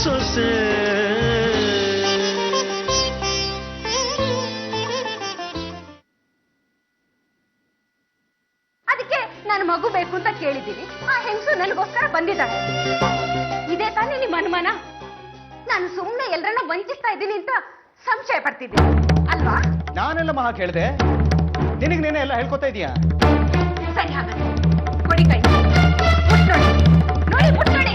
ಸೊಸೆ. ಅದಕ್ಕೆ ನಾನು ಮಗು ಬೇಕು ಅಂತ ಕೇಳಿದ್ದೀನಿ. ಆ ಹೆಂಗಸು ನನಗೋಸ್ಕರ ಬಂದಿದ್ದಾಳೆ. ಇದೇ ತಾನೇ ನಿಮ್ಮ ಅನುಮಾನ? ನಾನು ಸುಮ್ಮನೆ ಎಲ್ಲರನ್ನ ವಂಚಿಸ್ತಾ ಇದ್ದೀನಿ ಅಂತ ಸಂಶಯ ಪಡ್ತಿದ್ದೀನಿ ಅಲ್ವಾ? ನಾನೆಲ್ಲ ಮಹಾ ಕೇಳಿದೆ, ನಿನಗೆ ನೀನೆ ಎಲ್ಲ ಹೇಳ್ಕೊತಾ ಇದೀಯಾ? ಸರಿ, ಹಾಗಾದ್ರೆ ಕೊಡಿ ಕೈ, ಮುಟ್ ನೋಡಿ, ನೋಡಿ ಮುಟ್ ನೋಡಿ.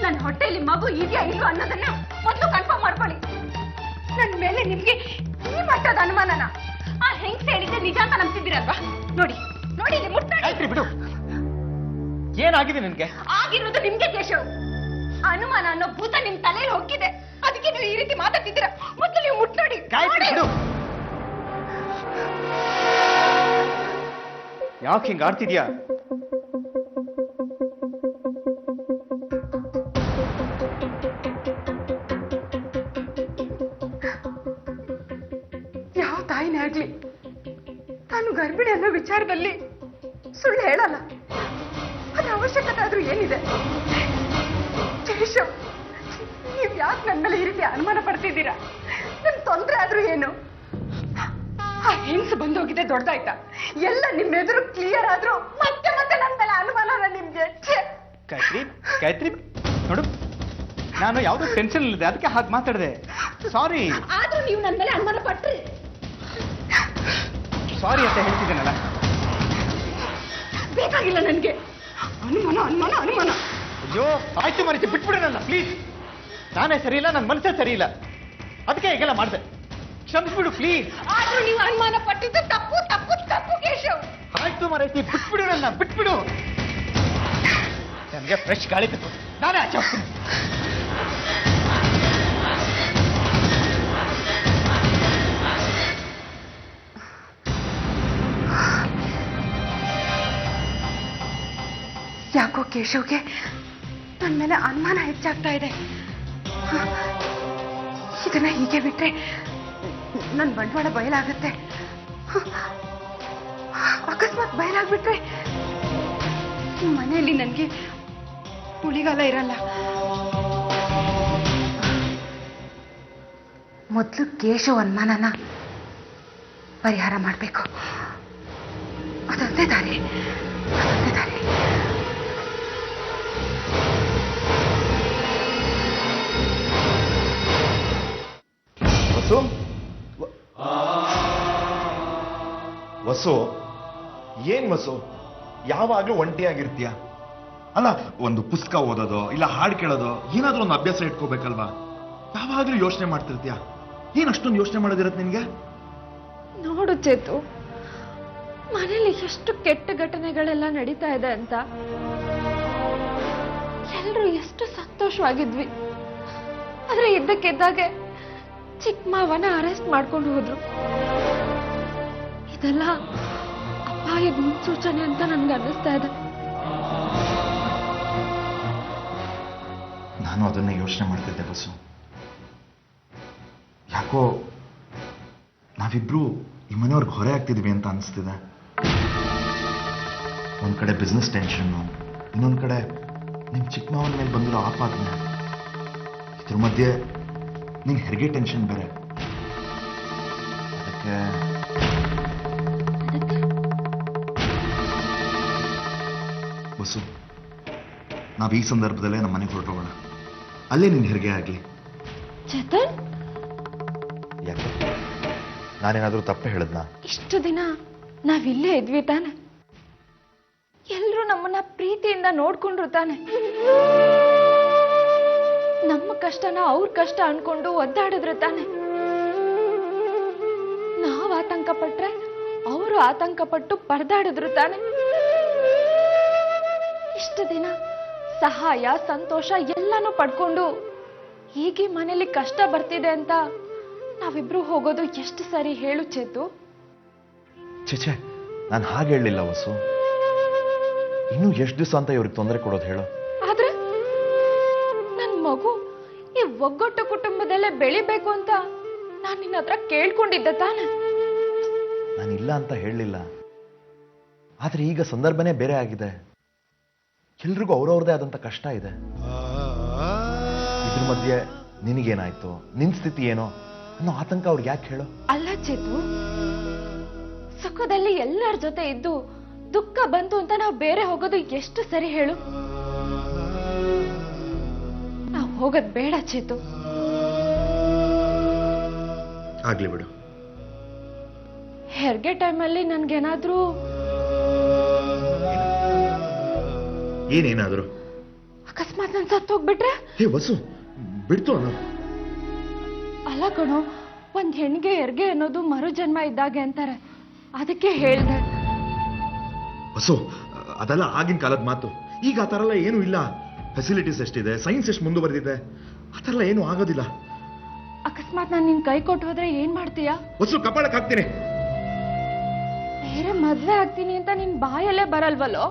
ನನ್ನ ಹೊಟ್ಟೆಯಲ್ಲಿ ಮಗು ಇದೆಯಾ ಇಲ್ವಾ ಅನ್ನೋದನ್ನ ಮೊದಲು ಕನ್ಫರ್ಮ್ ಮಾಡ್ಕೊಳ್ಳಿ. ನನ್ನ ಮೇಲೆ ನಿಮ್ಗೆ ಈ ಮಟ್ಟದ ಅನುಮಾನನ? ಆ ಹೆಂಗ್ಸ್ ಹೇಳಿದ್ರೆ ನಿಜ ಅಂತ ನಂಬ್ತಿದ್ದೀರಲ್ವಾ? ನೋಡಿ ನೋಡಿ, ಇಲ್ಲಿ ಮುಟ್ ನೋಡಿ. ಆಯ್ತ್ರಿ ಬಿಡು, ಏನಾಗಿದೆ ನಿನ್ಗೆ? ಆಗಿರೋದು ನಿಮ್ಗೆ ಕೇಶವ್. ಅನುಮಾನ ಅನ್ನೋ ಭೂತ ನಿಮ್ ತಲೆಯಲ್ಲಿ ಹೋಗಿದೆ. ಅದಕ್ಕೆ ನೀವು ಈ ರೀತಿ ಮಾತಾಡ್ತಿದ್ದೀರಾ. ಮೊದಲು ನೀವು ಮುಟ್ ನೋಡಿ. ಬಿಡು, ಯಾಕೆ ಹಿಂಗ ಆಡ್ತಿದ್ಯಾ? ಯಾವ ತಾಯಿನೇ ಆಗ್ಲಿ ತಾನು ಗರ್ಭಿಣಿ ಅನ್ನೋ ವಿಚಾರದಲ್ಲಿ ಸುಳ್ಳು ಹೇಳಲ್ಲ. ಅದ್ರ ಅವಶ್ಯಕತೆ ಆದ್ರೂ ಏನಿದೆ? ಕೇಶವ್, ನೀವ್ ಯಾಕೆ ನನ್ನ ಮೇಲೆ ಈ ರೀತಿ ಅನುಮಾನ ಪಡ್ತಿದ್ದೀರಾ? ನನ್ ತೊಂದ್ರೆ ಆದ್ರೂ ಏನು? ಆ ಹೆಂಗ್ಸ್ ಬಂದೋಗಿದೆ ದೊಡ್ಡದಾಯ್ತಾ? ಎಲ್ಲ ನಿಮ್ ಎದುರು ಕ್ಲಿಯರ್ ಆದ್ರೂ ಮತ್ತೆ ಮತ್ತೆ ನನ್ನ ಮೇಲೆ ಅನುಮಾನ ನಿಮ್ಗೆ. ಗಾಯತ್ರಿ ನೋಡು, ನಾನು ಯಾವ್ದೋ ಟೆನ್ಷನ್ ಇಲ್ಲದೆ ಅದಕ್ಕೆ ಹಾಗೆ ಮಾತಾಡಿದೆ. ಸಾರಿ. ಆದ್ರೂ ನೀವು ನನ್ನ ಮೇಲೆ ಅನುಮಾನ ಪಟ್ರಿ. ಸಾರಿ ಅಂತ ಹೇಳ್ತಿದ್ದೇನಲ್ಲ. ಬೇಕಾಗಿಲ್ಲ ನನ್ಗೆ ಅನುಮಾನ ಅನುಮಾನ ಅನುಮಾನ. ಅಯ್ಯೋ ಆಯ್ತು ಮರೀತಿ, ಬಿಟ್ಬಿಡೋಣ ಪ್ಲೀಸ್. ನಾನೇ ಸರಿ ಇಲ್ಲ, ನನ್ನ ಮನಸ್ಸೇ ಸರಿ ಇಲ್ಲ, ಅದಕ್ಕೆ ಹೀಗೆಲ್ಲ ಮಾಡಿದೆ. ಕ್ಷಮಿಸ್ಬಿಡು ಪ್ಲೀಸ್. ಆದ್ರೂ ನೀವು ಅನುಮಾನ ಪಟ್ಟಿದ್ದು ತಪ್ಪು ತಪ್ಪು ತಪ್ಪು ಕೇಶವ್. ಆಯ್ತು ಮರೈತಿ, ಬಿಟ್ಬಿಡು, ನನ್ನ ಬಿಟ್ಬಿಡು. ನನಗೆ ಫ್ರೆಶ್ ಗಾಳಿ ಬೇಕು, ನಾನೇ ಆಚೆ ಹೋಗ್ತೀನಿ. ಯಾಕೋ ಕೇಶವ್ಗೆ ನನ್ನ ಮೇಲೆ ಅನುಮಾನ ಹೆಚ್ಚಾಗ್ತಾ ಇದೆ. ಇದನ್ನ ಹೀಗೆ ಬಿಟ್ರೆ ನನ್ನ ಬಂಡವಾಳ ಬಯಲಾಗತ್ತೆ. ಅಕಸ್ಮಾತ್ ಬಯಲಾಗ್ಬಿಟ್ರೆ ಮನೆಯಲ್ಲಿ ನನಗೆ ಉಳಿಗಾಲ ಇರಲ್ಲ. ಮೊದಲು ಕೇಶವ್ ಅನುಮಾನನ ಪರಿಹಾರ ಮಾಡಬೇಕು. ಅದೊಂದೇ ದಾರಿ, ಅದೊಂದೇ ದಾರಿ. ವಸು, ವಸು, ಏನ್ ವಸು ಯಾವಾಗ್ಲೂ ಒಂಟಿಯಾಗಿರ್ತೀಯ? ಅಲ್ಲ, ಒಂದು ಪುಸ್ತಕ ಓದೋದು ಇಲ್ಲ ಹಾಡು ಕೇಳೋದು ಏನಾದ್ರೂ ಒಂದು ಅಭ್ಯಾಸ ಇಟ್ಕೋಬೇಕಲ್ವಾ? ಯಾವಾಗ್ಲೂ ಯೋಚನೆ ಮಾಡ್ತಿರ್ತೀಯ. ಏನ್ ಅಷ್ಟೊಂದು ಯೋಚನೆ ಮಾಡೋದಿರತ್ತೆ ನಿನ್ಗೆ? ನೋಡು ಚೇತು, ಮನೇಲಿ ಎಷ್ಟು ಕೆಟ್ಟ ಘಟನೆಗಳೆಲ್ಲ ನಡೀತಾ ಇದೆ ಅಂತ. ಎಲ್ರು ಎಷ್ಟು ಸಂತೋಷವಾಗಿದ್ವಿ. ಆದ್ರೆ ಇದ್ದಕ್ಕಿದ್ದಾಗೆ ಚಿಕ್ಕ ಮಾವನ ಅರೆಸ್ಟ್ ಮಾಡ್ಕೊಂಡು ಹೋದ್ರು. ಇದೆಲ್ಲ ಅಪಾಯದ ಮುನ್ಸೂಚನೆ ಅಂತ ನನ್ಗೆ ಅನ್ನಿಸ್ತಾ ಇದೆ. ನಾನು ಅದನ್ನೇ ಯೋಚನೆ ಮಾಡ್ತಿದ್ದೆ ಬಸ್ಸು. ಯಾಕೋ ನಾವಿಬ್ರು ಈ ಮನೆಯವ್ರಿಗೆ ಹೊರೆ ಆಗ್ತಿದ್ವಿ ಅಂತ ಅನಿಸ್ತಿದೆ. ಒಂದ್ ಕಡೆ ಬಿಸ್ನೆಸ್ ಟೆನ್ಷನ್ನು, ಇನ್ನೊಂದ್ ಕಡೆ ನಿಮ್ ಚಿಕ್ಕ ಮಾವನ ಮೇಲೆ ಬಂದಿರೋ ಆಪಾದನೆ, ಇದ್ರ ಮಧ್ಯೆ ನಿಂಗೆ ಹೆರಿಗೆ ಟೆನ್ಷನ್ ಬೇರೆ. ಅದಕ್ಕೆ ಬಸ್ಸು, ನಾವ್ ಈ ಸಂದರ್ಭದಲ್ಲೇ ನಮ್ಮ ಮನೆಗೆ ಹೊರಟೋಗೋಣ. ಅಲ್ಲೇ ನಿನ್ ಹೆರಿಗೆ ಆಗ್ಲಿ. ಚೇತನ್, ಯಾಕೆ ನಾನೇನಾದ್ರೂ ತಪ್ಪು ಹೇಳಿದ್ನಾ? ಇಷ್ಟು ದಿನ ನಾವಿಲ್ಲೇ ಇದ್ವಿ ತಾನೆ. ಎಲ್ರು ನಮ್ಮನ್ನ ಪ್ರೀತಿಯಿಂದ ನೋಡ್ಕೊಂಡ್ರು ತಾನೆ. ನಮ್ಮ ಕಷ್ಟನ ಅವ್ರ ಕಷ್ಟ ಅನ್ಕೊಂಡು ಒದ್ದಾಡಿದ್ರು ತಾನೆ. ನಾವ್ ಆತಂಕ ಪಟ್ರೆ ಅವರು ಆತಂಕ ಪಟ್ಟು ಪರದಾಡಿದ್ರು ತಾನೆ. ಇಷ್ಟು ದಿನ ಸಹಾಯ ಸಂತೋಷ ಎಲ್ಲಾನು ಪಡ್ಕೊಂಡು ಹೀಗೆ ಮನೇಲಿ ಕಷ್ಟ ಬರ್ತಿದೆ ಅಂತ ನಾವಿಬ್ರು ಹೋಗೋದು ಎಷ್ಟು ಸರಿ ಹೇಳು ಚೇತು? ಛೆ, ನಾನು ಹಾಗೆ ಹೇಳಲಿಲ್ಲ ವಸು. ಇನ್ನೂ ಎಷ್ಟು ದಿವಸ ಅಂತ ಇವ್ರಿಗೆ ತೊಂದರೆ ಕೊಡೋದು ಹೇಳು? ಆದ್ರೆ ನನ್ ಮಗು ಈ ಒಗ್ಗಟ್ಟು ಕುಟುಂಬದಲ್ಲೇ ಬೆಳಿಬೇಕು ಅಂತ ನಾನು ನಿನ್ನ ಹತ್ರ ಕೇಳ್ಕೊಂಡಿದ್ದೆ ತಾನೆ. ನಾನಿಲ್ಲ ಅಂತ ಹೇಳಲಿಲ್ಲ, ಆದ್ರೆ ಈಗ ಸಂದರ್ಭನೇ ಬೇರೆ ಆಗಿದೆ. ಎಲ್ರಿಗೂ ಅವ್ರವ್ರದೇ ಆದಂತ ಕಷ್ಟ ಇದೆ. ಇದ್ರ ಮಧ್ಯೆ ನಿನಗೇನಾಯ್ತು, ನಿನ್ ಸ್ಥಿತಿ ಏನೋ ಅನ್ನೋ ಆತಂಕ ಅವ್ರಿಗೆ ಯಾಕೆ ಹೇಳು? ಅಲ್ಲ ಚೇತು, ಸುಖದಲ್ಲಿ ಎಲ್ಲರ ಜೊತೆ ಇದ್ದು ದುಃಖ ಬಂತು ಅಂತ ನಾವು ಬೇರೆ ಹೋಗೋದು ಎಷ್ಟು ಸರಿ ಹೇಳು? ನಾವು ಹೋಗೋದ್ ಬೇಡ ಚೇತು. ಆಗ್ಲಿ ಬಿಡು. ಹೆರಿಗೆ ಟೈಮಲ್ಲಿ ನನ್ಗೇನಾದ್ರೂ ಏನೇನಾದ್ರು ಅಕಸ್ಮಾತ್ ನನ್ ಸತ್ತೋಗ್ಬಿಟ್ರೆ? ಹೇ ವಸು, ಬಿಡ್ತು ಅನ್ನೋ. ಅಲ್ಲ ಕಣೋ, ಒಂದ್ ಹೆಣ್ಣಿಗೆ ಹೆರಿಗೆ ಅನ್ನೋದು ಮರು ಜನ್ಮ ಇದ್ದಾಗೆ ಅಂತಾರೆ, ಅದಕ್ಕೆ ಹೇಳ್ದೆ. ವಸು, ಅದೆಲ್ಲ ಆಗಿನ ಕಾಲದ ಮಾತು. ಈಗ ಆ ಥರ ಎಲ್ಲ ಏನೂ ಇಲ್ಲ. ಫೆಸಿಲಿಟೀಸ್ ಎಷ್ಟಿದೆ, ಸೈನ್ಸ್ ಎಷ್ಟು ಮುಂದುವರೆದಿದೆ, ಆ ಥರ ಎಲ್ಲ ಏನೂ ಆಗೋದಿಲ್ಲ. ಅಕಸ್ಮಾತ್ ನಾನು ನಿನ್ ಕೈ ಕೊಟ್ಟು ಹೋದ್ರೆ ಏನ್ ಮಾಡ್ತೀಯಾ? ವಸು, ಕಪಾಳಕ್ಕೆ ಹಾಕ್ತೀನಿ. ಬೇರೆ ಮದ್ವೆ ಆಗ್ತೀನಿ ಅಂತ ನಿನ್ ಬಾಯಲ್ಲೇ ಬರಲ್ವಲ್ಲೋ?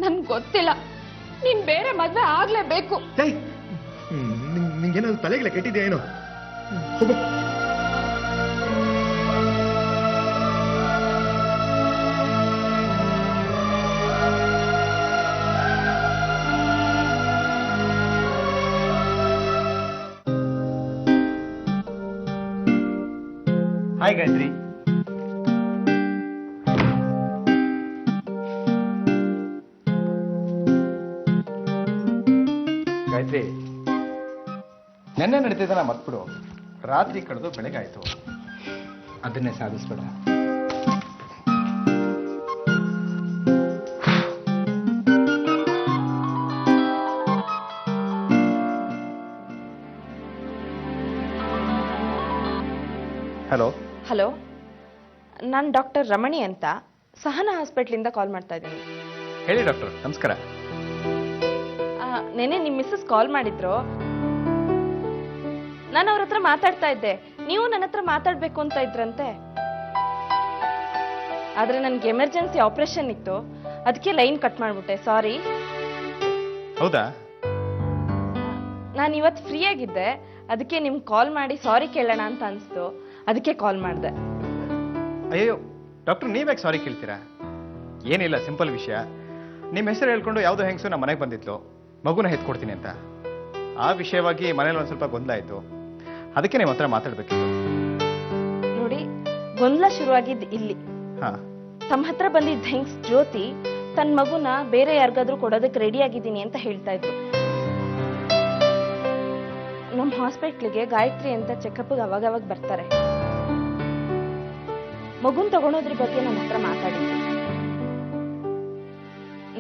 ನನ್ ಗೊತ್ತಿಲ್ಲ, ನೀನ್ ಬೇರೆ ಮದ್ವೆ ಆಗ್ಲೇಬೇಕು. ನಿಂಗೇನಾದ್ರು ತಲೆಗೆಲ್ಲ ಕೆಟ್ಟಿದ್ಯಾ ಏನೋ? ಹೋಗು. ಹಾಯ್ ಗಾಯತ್ರಿ. ಗಾಯತ್ರಿ, ನೆನ್ನೆ ನಡೀತಿದ್ದಲ್ಲ ಮತ್ಬಿಡು. ರಾತ್ರಿ ಕಳೆದು ಬೆಳಗಾಯ್ತು, ಅದನ್ನೇ ಸಾಧಿಸ್ಬೇಡ. ಹಲೋ ಹಲೋ, ನಾನು ಡಾಕ್ಟರ್ ರಮಣಿ ಅಂತ ಸಹನಾ ಹಾಸ್ಪಿಟ್ಲಿಂದ ಕಾಲ್ ಮಾಡ್ತಾ ಇದ್ದೀನಿ. ಹೇಳಿ ಡಾಕ್ಟರ್. ನಮಸ್ಕಾರ. ನೆನೆ ನಿಮ್ಮ ಮಿಸ್ಸಸ್ ಕಾಲ್ ಮಾಡಿದ್ರು, ನಾನು ಅವ್ರ ಹತ್ರ ಮಾತಾಡ್ತಾ ಇದ್ದೆ. ನೀವು ನನ್ನ ಹತ್ರ ಮಾತಾಡ್ಬೇಕು ಅಂತ ಇದ್ರಂತೆ. ಆದ್ರೆ ನನ್ಗೆ ಎಮರ್ಜೆನ್ಸಿ ಆಪರೇಷನ್ ಇತ್ತು, ಅದಕ್ಕೆ ಲೈನ್ ಕಟ್ ಮಾಡ್ಬಿಟ್ಟೆ. ಸಾರಿ. ಹೌದಾ? ನಾನು ಇವತ್ತು ಫ್ರೀ ಆಗಿದ್ದೆ, ಅದಕ್ಕೆ ನಿಮ್ಗೆ ಕಾಲ್ ಮಾಡಿ ಸಾರಿ ಕೇಳೋಣ ಅಂತ ಅನಿಸ್ತು, ಅದಕ್ಕೆ ಕಾಲ್ ಮಾಡಿದೆ. ಅಯ್ಯೋ ಡಾಕ್ಟರ್, ನೀವ್ಯಾಕೆ ಸಾರಿ ಕೇಳ್ತೀರಾ? ಏನಿಲ್ಲ, ಸಿಂಪಲ್ ವಿಷಯ. ನಿಮ್ಮ ಹೆಸರು ಹೇಳ್ಕೊಂಡು ಯಾವುದೋ ಹೆಂಗಸು ನಮ್ಮ ಮನೆಗೆ ಬಂದಿತ್ತು, ಮಗುನ ಎತ್ಕೊಡ್ತೀನಿ ಅಂತ. ಆ ವಿಷಯವಾಗಿ ಮನೇಲಿ ಒಂದು ಸ್ವಲ್ಪ ಗೊಂದಲ ಆಯಿತು, ಅದಕ್ಕೆ ನಿಮ್ಮ ಹತ್ರ ಮಾತಾಡ್ಬೇಕಿತ್ತು. ನೋಡಿ, ಗೊಂದಲ ಶುರುವಾಗಿದ್ದು ಇಲ್ಲಿ. ಹಾ, ತಮ್ಮ ಹತ್ರ ಬಂದಿದ್ದ ಹೆಂಗ್ಸ್ ಜ್ಯೋತಿ ತನ್ನ ಮಗುನ ಬೇರೆ ಯಾರಿಗಾದ್ರೂ ಕೊಡೋದಕ್ಕೆ ರೆಡಿ ಆಗಿದ್ದೀನಿ ಅಂತ ಹೇಳ್ತಾ ಇದ್ರು. ನಮ್ಮ ಹಾಸ್ಪಿಟ್ಲಿಗೆ ಗಾಯತ್ರಿ ಅಂತ ಚೆಕಪ್ಗೆ ಅವಾಗವಾಗ ಬರ್ತಾರೆ. ಮಗುನ್ ತಗೊಳೋದ್ರ ಬಗ್ಗೆ ನನ್ನ ಹತ್ರ ಮಾತಾಡಿದ್ರು.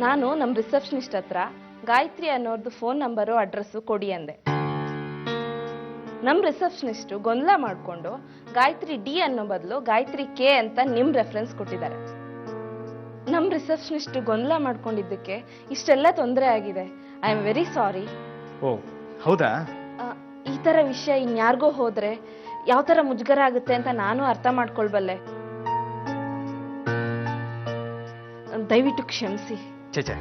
ನಾನು ನಮ್ಮ ರಿಸೆಪ್ಷನಿಸ್ಟ್ ಹತ್ರ ಗಾಯತ್ರಿ ಅನ್ನೋರ್ದು ಫೋನ್ ನಂಬರು ಅಡ್ರೆಸ್ಸು ಕೊಡಿ ಅಂದೆ. ನಮ್ಮ ರಿಸೆಪ್ಷನಿಸ್ಟು ಗೊಂದಲ ಮಾಡಿಕೊಂಡು ಗಾಯತ್ರಿ ಡಿ ಅನ್ನೋ ಬದಲು ಗಾಯತ್ರಿ ಕೆ ಅಂತ ನಿಮ್ ರೆಫರೆನ್ಸ್ ಕೊಟ್ಟಿದ್ದಾರೆ. ನಮ್ಮ ರಿಸೆಪ್ಷನಿಸ್ಟ್ ಗೊಂದಲ ಮಾಡ್ಕೊಂಡಿದ್ದಕ್ಕೆ ಇಷ್ಟೆಲ್ಲ ತೊಂದರೆ ಆಗಿದೆ. I am very sorry. ಓ ಹೌದಾ? ಈ ತರ ವಿಷಯ ಇನ್ಯಾರಿಗೋ ಹೋದ್ರೆ ಯಾವ ತರ ಮುಜುಗರ ಆಗುತ್ತೆ ಅಂತ ನಾನು ಅರ್ಥ ಮಾಡ್ಕೊಳ್ಬಲ್ಲೆ. ದಯವಿಟ್ಟು ಕ್ಷಮಿಸಿ. ಚೇಚೆ,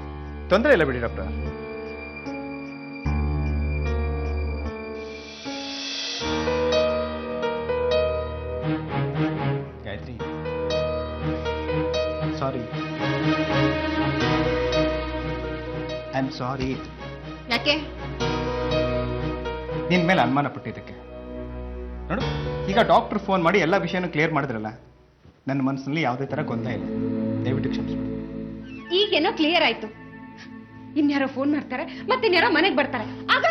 ತೊಂದರೆ ಇಲ್ಲ ಬಿಡಿ doctor. Gayatri, sorry. I am sorry. ಯಾಕೆ? ನಿನ್ ಮೇಲೆ ಅನುಮಾನ ಪಟ್ಟಿದ್ದಕ್ಕೆ. ನೋಡು, ಈಗ ಡಾಕ್ಟರ್ ಫೋನ್ ಮಾಡಿ ಎಲ್ಲ ವಿಷಯನೂ ಕ್ಲಿಯರ್ ಮಾಡಿದ್ರಲ್ಲ, ನನ್ನ ಮನಸ್ಸಿನಲ್ಲಿ ಯಾವುದೇ ತರ ಗೊಂದಲ ಇಲ್ಲ. ದಯವಿಟ್ಟು ಕ್ಷಮಿಸ್ಬಿಡಿ. ಈಗೇನೋ ಕ್ಲಿಯರ್ ಆಯ್ತು. ಇನ್ಯಾರೋ ಫೋನ್ ಮಾಡ್ತಾರೆ, ಮತ್ತೆ ಇನ್ಯಾರೋ ಮನೆಗೆ ಬರ್ತಾರೆ. ಆಗ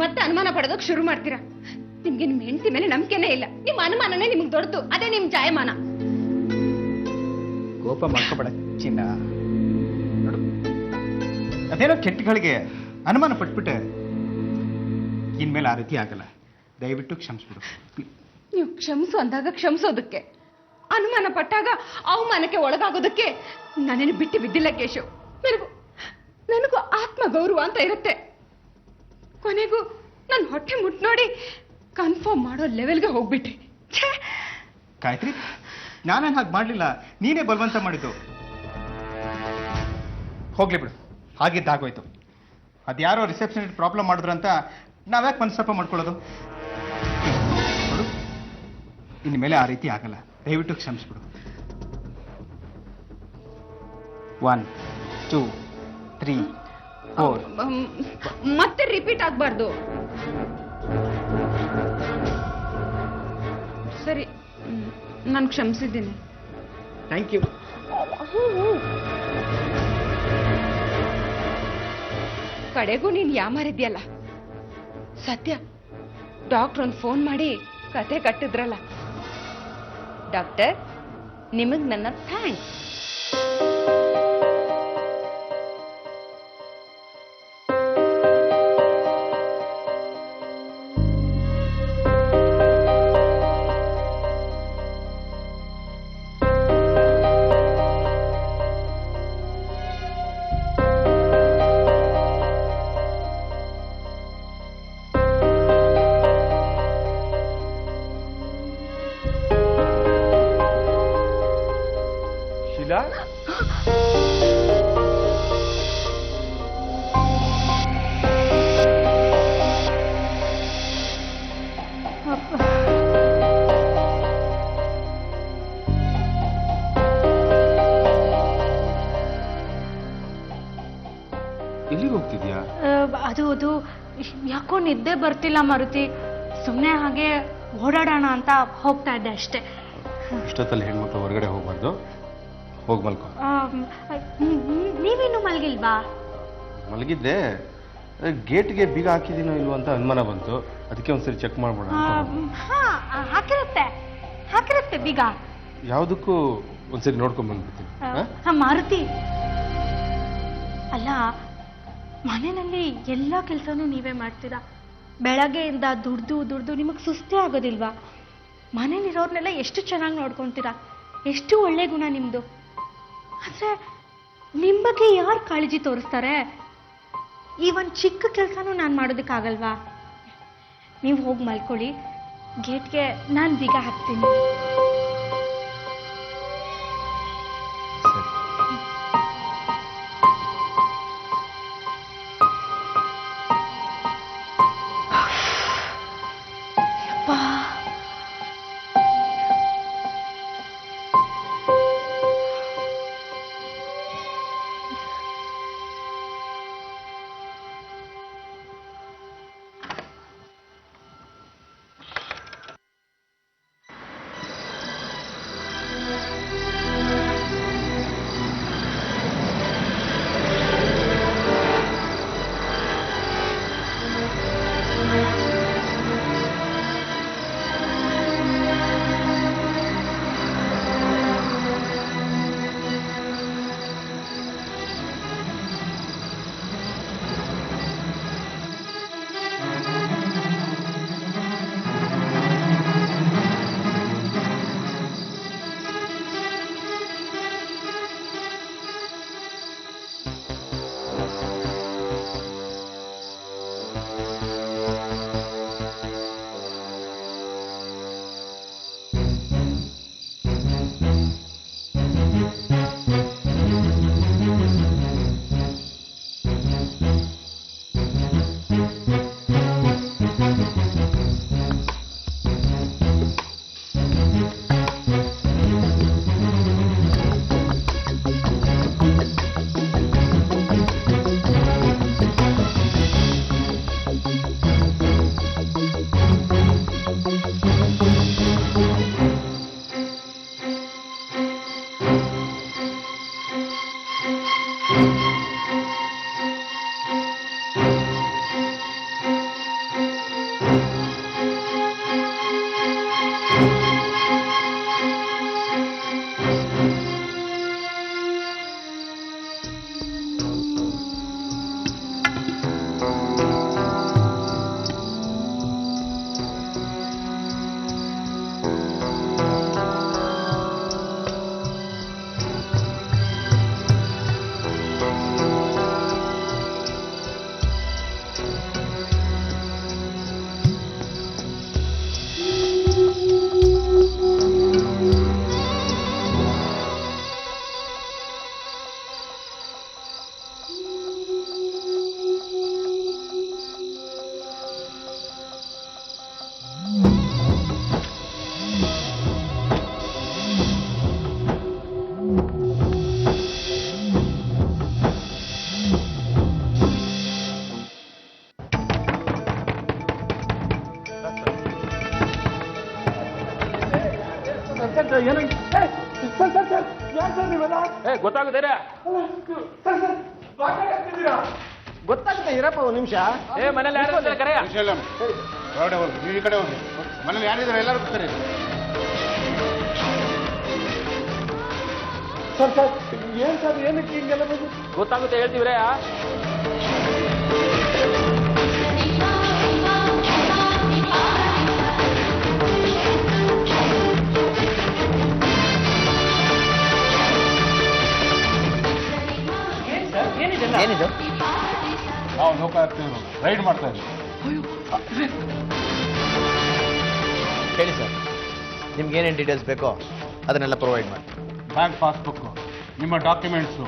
ಮತ್ತೆ ಅನುಮಾನ ಪಡೋದಕ್ಕೆ ಶುರು ಮಾಡ್ತೀರಾ. ನಿಮ್ಗೆ ನಿಮ್ ಹೆಂಡತಿ ಮೇಲೆ ನಂಬಿಕೆನೇ ಇಲ್ಲ. ನಿಮ್ಮ ಅನುಮಾನನೇ ನಿಮ್ಗೆ ದೊಡ್ಡದು, ಅದೇ ನಿಮ್ ಜಾಯಮಾನ. ಕೋಪ ಮಾಡ್ಕೋಬೇಡ ಚಿನ್ನ. ನೋಡು, ಅದೇನೋ ಕೆಟ್ಟಗಳಿಗೆ ಅನುಮಾನ ಪಟ್ಬಿಟ್ಟೆ. ಇನ್ಮೇಲೆ ಆ ರೀತಿ ಆಗಲ್ಲ. ದಯವಿಟ್ಟು ಕ್ಷಮಿಸ್ಬಿಡು. ನೀವು ಕ್ಷಮಿಸು ಅಂದಾಗ ಕ್ಷಮಿಸೋದಕ್ಕೆ, ಅನುಮಾನ ಪಟ್ಟಾಗ ಅವಮಾನಕ್ಕೆ ಒಳಗಾಗೋದಕ್ಕೆ ನಾನೇನು ಬಿಟ್ಟು ಬಿದ್ದಿಲ್ಲ ಕೇಶವ್. ನನಗೂ ಆತ್ಮ ಗೌರವ ಅಂತ ಇರುತ್ತೆ. ಕೊನೆಗೂ ನನ್ನ ಹೊಟ್ಟೆ ಮುಟ್ ನೋಡಿ ಕನ್ಫರ್ಮ್ ಮಾಡೋ ಲೆವೆಲ್ಗೆ ಹೋಗ್ಬಿಟ್ರಿ. ಗಾಯತ್ರಿ, ನಾನೇನು ಹಾಗೆ ಮಾಡಲಿಲ್ಲ, ನೀನೇ ಬಲವಂತ ಮಾಡಿದ್ದು. ಹೋಗ್ಲಿ ಬಿಡು, ಹಾಗಿದ್ದಾಗೋಯ್ತು. ಅದ್ಯಾರೋ ರಿಸೆಪ್ಷನ್ ಪ್ರಾಬ್ಲಮ್ ಮಾಡಿದ್ರಂತ ನಾವ್ಯಾಕೆ ಮನಸ್ತಾಪ ಮಾಡ್ಕೊಳ್ಳೋದು? ನೋಡು, ಇನ್ಮೇಲೆ ಆ ರೀತಿ ಆಗಲ್ಲ. ದಯವಿಟ್ಟು ಕ್ಷಮಿಸ್ಬಿಡು. 1 2 3 4. ಮತ್ತೆ ರಿಪೀಟ್ ಆಗ್ಬಾರ್ದು. ಸರಿ, ನಾನು ಕ್ಷಮಿಸಿದ್ದೀನಿ. Thank you. ಕಡೆಗೂ ನೀನು ಯಾಮಾರಿದ್ಯಲ್ಲ. ಸತ್ಯ, ಡಾಕ್ಟರ್ ಒಂದು ಫೋನ್ ಮಾಡಿ ಕತೆ ಕಟ್ಟಿದ್ರಲ್ಲ. ಡಾಕ್ಟರ್, ನಿಮಗ್ ನನ್ನ ಥ್ಯಾಂಕ್ಸ್. ಶೀಲಾ, ಎಲ್ಲಿಗೆ ಹೋಗ್ತಿದ್ಯಾ? ಅದು ಯಾಕೋ ನಿದ್ದೆ ಬರ್ತಿಲ್ಲ ಮಾರುತಿ. ಸುಮ್ಮನೆ ಹಾಗೆ ಓಡಾಡೋಣ ಅಂತ ಹೋಗ್ತಾ ಇದ್ದೆ ಅಷ್ಟೇ. ಇಷ್ಟೊತ್ತಲ್ಲಿ ಹೆಣ್ಮಕ್ಳು ಹೊರಗಡೆ ಹೋಗ್ಬಾರ್ದು, ಹೋಗಿ ಮಲ್ಕೊ. ನೀವೇನು ಮಲಗಿಲ್ವಾ? ಮಲಗಿದ್ದೆ, ಗೇಟ್ಗೆ ಬೀಗ ಹಾಕಿದ್ದೀನೋ ಇಲ್ವೋ ಅಂತ ಅನುಮಾನ ಬಂತು, ಅದಕ್ಕೆ ಒಂದ್ಸರಿ ಚೆಕ್ ಮಾಡ್ಬೋಣ ಅಂತ. ಹಾಕಿರುತ್ತೆ ಬೀಗ. ಯಾವುದಕ್ಕೂ ಒಂದ್ಸರಿ ನೋಡ್ಕೊಂಡ್ ಬಂದ್ಬಿಡ್ತೀನಿ. ಮಾರುತಿ, ಅಲ್ಲ ಮನೆಯಲ್ಲಿ ಎಲ್ಲ ಕೆಲಸನೂ ನೀವೇ ಮಾಡ್ತೀರಾ. ಬೆಳಗ್ಗೆಯಿಂದ ದುಡ್ದು ನಿಮಗೆ ಸುಸ್ತೇ ಆಗೋದಿಲ್ವಾ? ಮನೇಲಿರೋರ್ನೆಲ್ಲ ಎಷ್ಟು ಚೆನ್ನಾಗಿ ನೋಡ್ಕೊತೀರಾ, ಎಷ್ಟು ಒಳ್ಳೆ ಗುಣ ನಿಮ್ಮದು. ಆದರೆ ನಿಮ್ಮ ಬಗ್ಗೆ ಯಾರು ಕಾಳಜಿ ತೋರಿಸ್ತಾರೆ? ಈ ಒಂದು ಚಿಕ್ಕ ಕೆಲಸನೂ ನಾನು ಮಾಡೋದಕ್ಕಾಗಲ್ವಾ? ನೀವು ಹೋಗಿ ಮಲ್ಕೊಳ್ಳಿ, ಗೇಟ್ಗೆ ನಾನು ಬೀಗ ಹಾಕ್ತೀನಿ. ಗೊತ್ತಾಗುತ್ತೇನೆ ಗೊತ್ತಾಗುತ್ತೆ ಇರಪ್ಪ ಒಂದು ನಿಮಿಷ. ಮನೇಲಿ ಯಾರು ಇರ್ತಾರೆ ಕರೆಯ ಹೊರಗಡೆ ಹೋಗಿ, ನೀವು ಈ ಕಡೆ ಹೋಗಿ. ಮನೇಲಿ ಯಾರಿದ್ದಾರೆ ಎಲ್ಲರೂ ಕರೆ. ಗೊತ್ತಾಗುತ್ತೆ ಹೇಳ್ತೀವ್ರೆ. ಏನಿದು? ನಾವು ಲೋಕಾಯುಕ್ತರು ರೈಡ್ ಮಾಡ್ತಾ ಇದ್ದೀವಿ. ಹೇಳಿ ಸರ್, ನಿಮ್ಗೆ ಏನೇನು ಡೀಟೇಲ್ಸ್ ಬೇಕೋ ಅದನ್ನೆಲ್ಲ ಪ್ರೊವೈಡ್ ಮಾಡಿ. ಬ್ಯಾಂಕ್ ಪಾಸ್ಬುಕ್, ನಿಮ್ಮ ಡಾಕ್ಯುಮೆಂಟ್ಸು,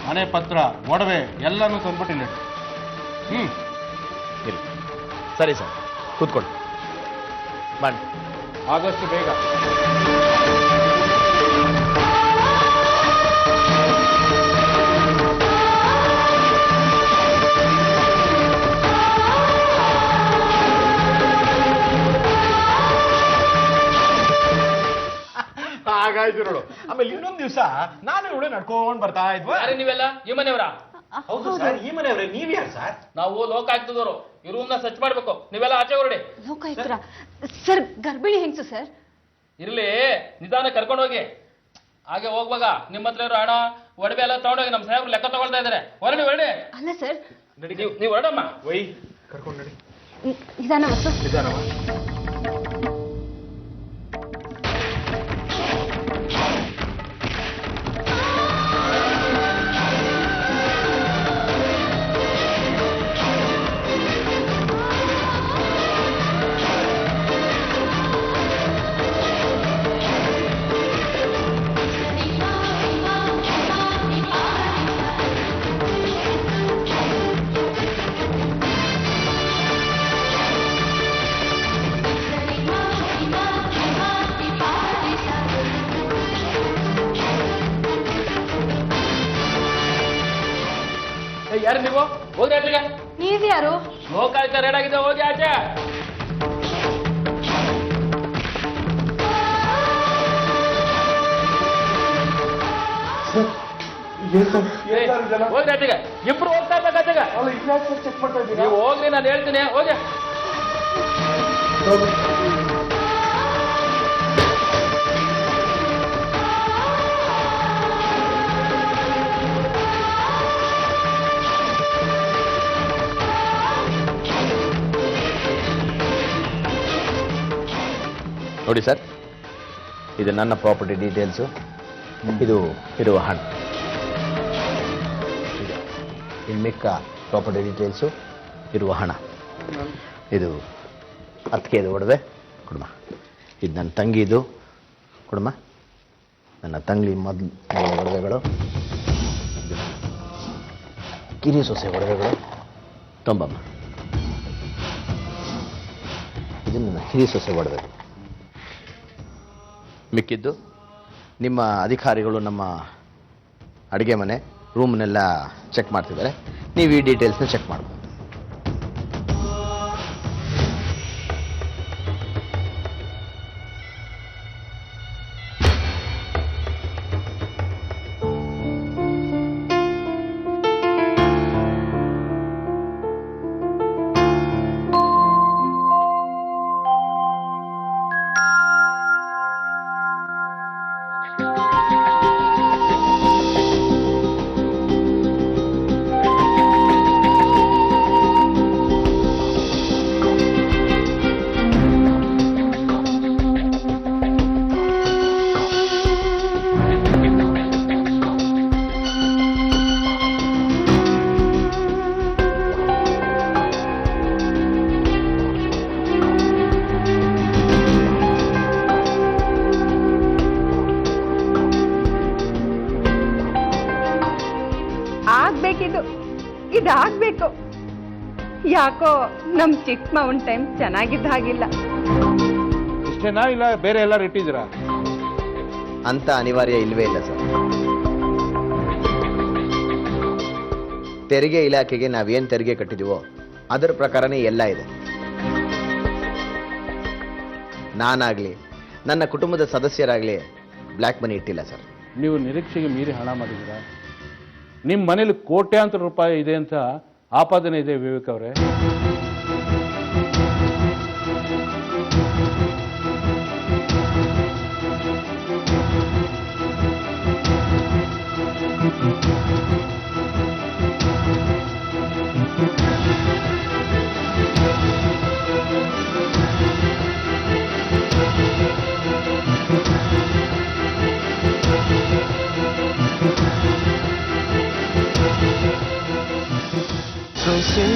ಮನೆ ಪತ್ರ, ಒಡವೆ ಎಲ್ಲನೂ ತಂದ್ಬಿಟ್ಟಿಲ್ಲ. ಇಲ್ಲ ಸರಿ ಸರ್, ಕೂತ್ಕೊಳ್ಳಿ ಬನ್ನಿ. ಆದಷ್ಟು ಬೇಗ. ಹಾಗಾಯ್ತು ನೋಡು. ಆಮೇಲೆ ಇನ್ನೊಂದು ದಿವಸ ನಾನು ಇವಳು ನಡ್ಕೊಂಡು ಬರ್ತಾ ಇದ್ವಾ. ಯಾರೇ ನೀವೆಲ್ಲ ಈ ಮನೆಯವರ? ಹೌದು ಸರ್, ಈ ಮನೆಯವ್ರೆ. ನೀವ್ ಯಾರು ಸರ್? ನಾವು ಲೋಕಾಯುಕ್ತದವರು. ಈ ರೂಮ್ನ ಸರ್ಚ್ ಮಾಡ್ಬೇಕು. ನೀವೆಲ್ಲ ಆಚೆ ಹೊರಡಿ. ಲೋಕಾಯುಕ್ತರ ಸರ್, ಗರ್ಭಿಣಿ ಹೆಂಗ್ಸು ಸರ್. ಇರ್ಲಿ, ನಿಧಾನ ಕರ್ಕೊಂಡು ಹೋಗಿ. ಹಾಗೆ ಹೋಗುವಾಗ ನಿಮ್ಮ ಹತ್ರ ಇರೋ ಹಣ ಒಡವೆ ಎಲ್ಲ ತಗೊಂಡೋಗಿ ನಮ್ಮ ಸಾಹೇಬ್ರು ಲೆಕ್ಕ ತಗೊಳ್ತಾ ಇದ್ದಾರೆ. ಹೊರಡಿ ಹೊರಡಿ. ಅಲ್ಲ ಸರ್, ನೀವು ಹೊರಡಮ್ಮ. ವೈ ಕರ್ಕೊಂಡು ನಡಿ. ನಿಧಾನ ವಸ್ತು. ನಿಧಾನವ. ಯಾರು ನೀವು? ಹೋಗಿ ಆಚೆಗೆ. ನೀವ್ಯಾರು? ಲೋಕಾಯುಕ್ತ ರೇಡ್ ಆಗಿದೆ, ಹೋಗಿ ಆಚೆ. ಹೋಗಿ ಆಚೆಗೆ. ಇಬ್ರು ಹೋಗ್ತಾ ಇರ್ಬೇಕು ಆಚೆಗೆ. ನೀವು ಹೋಗ್ರಿ, ನಾನು ಹೇಳ್ತೀನಿ. ಹೋಗಿ. ನೋಡಿ ಸರ್, ಇದು ನನ್ನ ಪ್ರಾಪರ್ಟಿ ಡೀಟೇಲ್ಸು. ಇದು ಇರುವ ಹಣ. ಇನ್ನು ಮಿಕ್ಕ ಪ್ರಾಪರ್ಟಿ ಡೀಟೇಲ್ಸು, ಇರುವ ಹಣ. ಇದು ಅತ್ತಿಗೆದು ಒಡವೆ ಕೊಡಮ್ಮ. ಇದು ನನ್ನ ತಂಗಿದು ಕೊಡಮ್ಮ. ನನ್ನ ತಂಗಿ ಮೊದಲು ಒಡವೆಗಳು. ಇದು ಕಿರಿ ಸೊಸೆ ಒಡವೆಗಳು ತೊಂಬಮ್ಮ. ಇದು ನನ್ನ ಹಿರಿ ಸೊಸೆ ಒಡವೆ. ಮಿಕ್ಕಿದ್ದು ನಿಮ್ಮ ಅಧಿಕಾರಿಗಳು ನಮ್ಮ ಅಡುಗೆ ಮನೆ ರೂಮ್ನೆಲ್ಲ ಚೆಕ್ ಮಾಡ್ತಿದ್ದಾರೆ. ನೀವು ಈ ಡೀಟೇಲ್ಸ್ನ ಚೆಕ್ ಮಾಡ್ಬೋದು. ಇದಾಗ್ಬೇಕು. ಯಾಕೋ ನಮ್ ಚಿಕ್ಕ ಮಾವನ್ ಟೈಮ್ ಚೆನ್ನಾಗಿದ್ದ ಹಾಗಿಲ್ಲ. ಇಷ್ಟೇನಾ ಇಲ್ಲ ಬೇರೆ ಎಲ್ಲರೂ ಇಟ್ಟಿದ್ದೀರಾ? ಅಂತ ಅನಿವಾರ್ಯ ಇಲ್ವೇ ಇಲ್ಲ ಸರ್. ತೆರಿಗೆ ಇಲಾಖೆಗೆ ನಾವೇನು ತೆರಿಗೆ ಕಟ್ಟಿದೀವೋ ಅದರ ಪ್ರಕಾರನೇ ಎಲ್ಲ ಇದೆ. ನಾನಾಗ್ಲಿ ನನ್ನ ಕುಟುಂಬದ ಸದಸ್ಯರಾಗ್ಲಿ ಬ್ಲ್ಯಾಕ್ ಮನಿ ಇಟ್ಟಿಲ್ಲ ಸರ್. ನೀವು ನಿರೀಕ್ಷೆಗೆ ಮೀರಿ ಹಣ ಮಾಡಿದ್ದೀರಾ? ನಿಮ್ಮ ಮನೇಲಿ ಕೋಟ್ಯಾಂತರ ರೂಪಾಯಿ ಇದೆ ಅಂತ ಆಪಾದನೆ ಇದೆ ವಿವೇಕ್ ಅವರೇ. ಸೊಸೆ